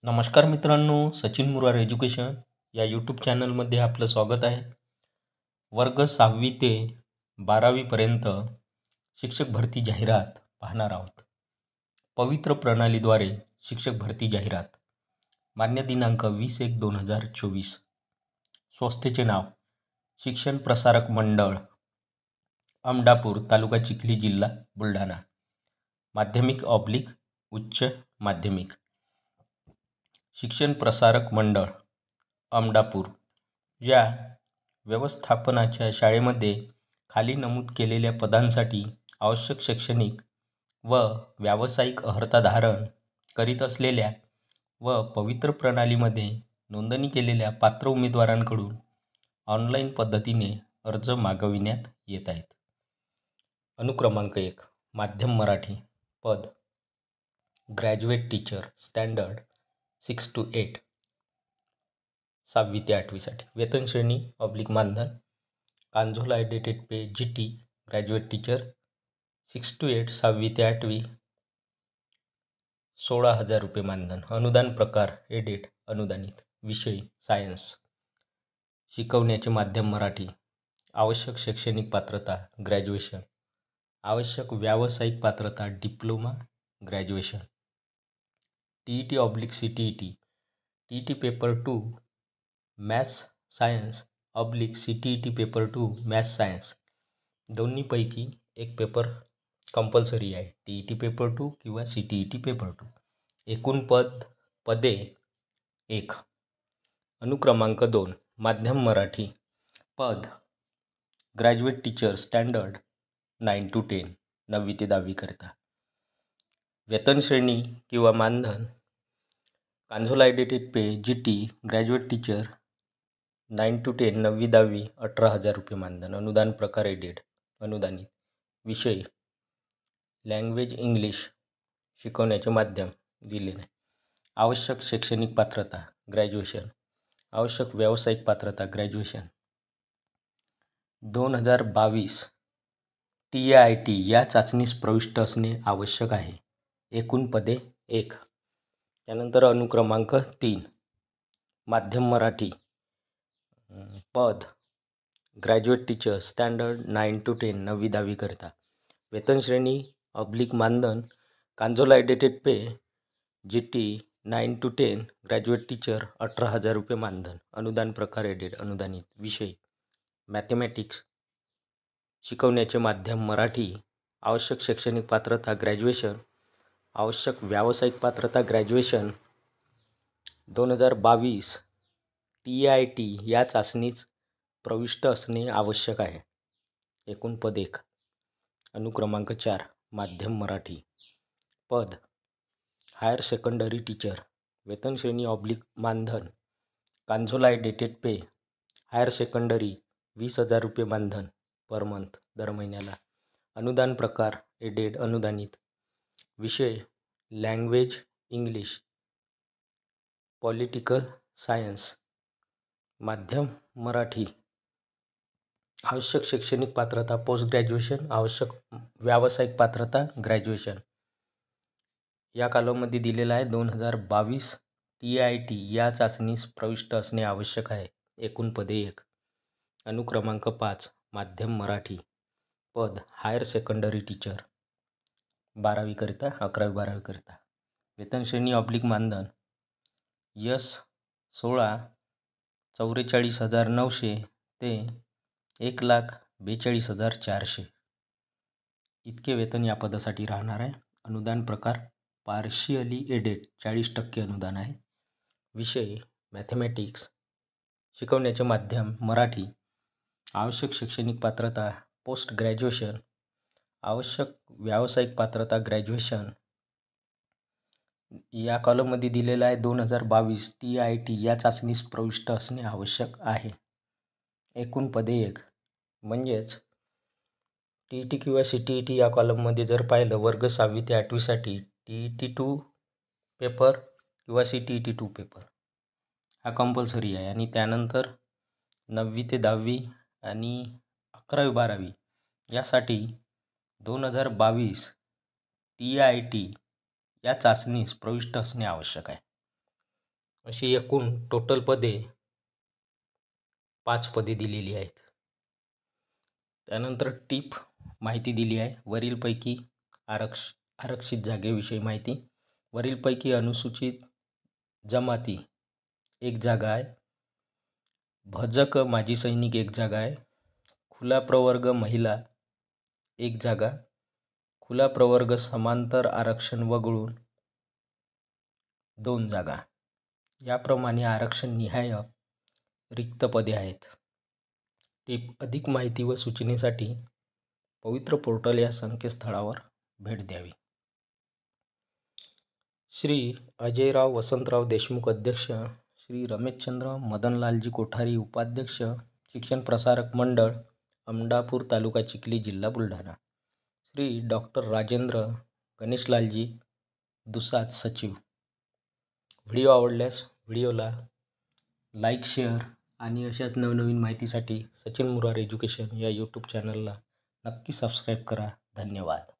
नमस्कार मित्रांनो, सचिन मुरार एज्युकेशन या यूट्यूब चॅनलमध्ये आपलं स्वागत आहे. वर्ग 6वी ते 12वीपर्यंत शिक्षक भरती जाहिरात पाहणार आहोत. पवित्र प्रणालीद्वारे शिक्षक भरती जाहिरात. मान्य दिनांक 20/1/2024. संस्थेचे नाव शिक्षण प्रसारक मंडळ, अमडापूर, तालुका चिखली, जिल्हा बुलढाणा. माध्यमिक/उच्च माध्यमिक. शिक्षण प्रसारक मंडळ, अमडापूर या व्यवस्थापनाच्या शाळेमध्ये खाली नमूद केलेल्या पदांसाठी आवश्यक शैक्षणिक व व्यावसायिक अर्हता धारण करीत असलेल्या व पवित्र प्रणालीमध्ये नोंदणी केलेल्या पात्र उमेदवारांकडून ऑनलाईन पद्धतीने अर्ज मागविण्यात येत आहेत. अनुक्रमांक 1. माध्यम मराठी. पद ग्रॅज्युएट टीचर, स्टँडर्ड 6 to 8, 6वी ते 8वीसाठी. वेतन श्रेणी मानधन. Consolidated pay GT graduate teacher 6 to 8, 6वी ते 8वी, 16,000 रुपये मानधन. अनुदान प्रकार एडेड अनुदानित. विषय सायन्स. शिकवण्याचे माध्यम मराठी. आवश्यक शैक्षणिक पात्रता ग्रॅज्युएशन. आवश्यक व्यावसायिक पात्रता diploma graduation. TET/CTET, TET paper 2 maths science CTET paper 2 maths science दोन्हीपैकी एक पेपर कंपल्सरी आहे. TET पेपर 2 किंवा CTET पेपर 2. एकूण पदे 1. अनुक्रमांक 2. माध्यम मराठी. पद ग्रॅज्युएट टीचर, स्टँडर्ड 9 to 10, 9वी ते 10वी करता. वेतन श्रेणी किंवा मानधन. Consolidated pay GT graduate teacher 9 to 10, 9वी 10वी, 18,000 रुपये मानधन. अनुदान प्रकार एडेड अनुदानित. विषय लँग्वेज इंग्लिश. शिकवण्याचे माध्यम दिले नाही. आवश्यक शैक्षणिक पात्रता ग्रॅज्युएशन. आवश्यक व्यावसायिक पात्रता ग्रॅज्युएशन. 2022 TIT या चाचणीस प्रविष्ट असणे आवश्यक आहे. एकूण पदे 1. त्यानंतर अनुक्रमांक 3. माध्यम मराठी. पद ग्रॅज्युएट टीचर, स्टँडर्ड 9 to 10, 9वी 10वी करता. वेतन श्रेणी मानधन. Consolidated pay GT 9 to 10 graduate teacher 18,000 रुपये मानधन. अनुदान प्रकार एडेड अनुदानित. विषय मॅथमॅटिक्स. शिकवण्याचे माध्यम मराठी. आवश्यक शैक्षणिक पात्रता ग्रॅज्युएशन. आवश्यक व्यावसायिक पात्रता ग्रॅज्युएशन. 2022 TIT या चाचणीस प्रविष्ट असणे आवश्यक आहे. एकूण पद 1. अनुक्रमांक 4. माध्यम मराठी. पद हायर सेकंडरी टीचर. वेतन श्रेणी मानधन. कांझोला एडिटेड पे हायर सेकंडरी 20,000 रुपये मानधन पर मंथ, दर महिन्याला. अनुदान प्रकार एडेड अनुदानित. विषय लँग्वेज इंग्लिश, पॉलिटिकल सायन्स. माध्यम मराठी. आवश्यक शैक्षणिक पात्रता पोस्ट ग्रॅज्युएशन. आवश्यक व्यावसायिक पात्रता ग्रॅज्युएशन. या कॉलममध्ये दिलेला आहे 2022 TIT या चाचणीस प्रविष्ट असणे आवश्यक आहे. एकूण पदे 1. अनुक्रमांक 5. माध्यम मराठी. पद हायर सेकंडरी टीचर 12वी करिता, 11वी 12वी करिता. वेतन श्रेणी मानधन. यस 16 44,900 ते 1,42,400 इतके वेतन या पदासाठी राहणार आहे. अनुदान प्रकार पार्शियली एडेड 40% अनुदान आहे. विषय मॅथमॅटिक्स. शिकवण्याचे माध्यम मराठी. आवश्यक शैक्षणिक पात्रता पोस्ट ग्रॅज्युएशन. आवश्यक व्यावसायिक पात्रता ग्रॅज्युएशन. या कॉलममध्ये दिलेला आहे 2022 TIT या चाचणीस प्रविष्ट असणे आवश्यक आहे. एकूण पदे 1. म्हणजेच TET किंवा CTET या कॉलममध्ये जर पाहिलं वर्ग 6वी ते 8वीसाठी TET 2 पेपर किंवा CTET 2 पेपर हा कंपल्सरी आहे. आणि त्यानंतर 9वी ते 10वी आणि 11वी 12वी यासाठी 2022 TIT या चाचणीस प्रविष्ट असणे आवश्यक आहे. अशी एकूण टोटल पदे 5 पदे दिलेली आहेत. त्यानंतर टीप माहिती दिली आहे. वरीलपैकी आरक्षित जागेविषयी माहिती. वरीलपैकी अनुसूचित जमाती 1 जागा आहे. भजक माजी सैनिक 1 जागा आहे. खुला प्रवर्ग महिला 1 जागा. खुला प्रवर्ग समांतर आरक्षण वगळून 2 जागा. याप्रमाणे आरक्षण निहाय रिक्त पदे आहेत. टीप अधिक माहिती व सूचनेसाठी पवित्र पोर्टल या संकेतस्थळावर भेट द्यावी. श्री अजयराव वसंतराव देशमुख अध्यक्ष, श्री रमेशचंद्र मदनलालजी कोठारी उपाध्यक्ष, शिक्षण प्रसारक मंडळ, अमडापूर तालुका चिखली, जिल्हा बुलढाणा. श्री डॉक्टर राजेंद्र गणेशलालजी दुसाद सचिव. व्हिडिओ आवडल्यास व्हिडिओला लाईक, शेअर आणि अशाच नवनवीन माहितीसाठी सचिन मुरार एज्युकेशन या यूट्यूब चॅनलला नक्की सबस्क्राईब करा. धन्यवाद.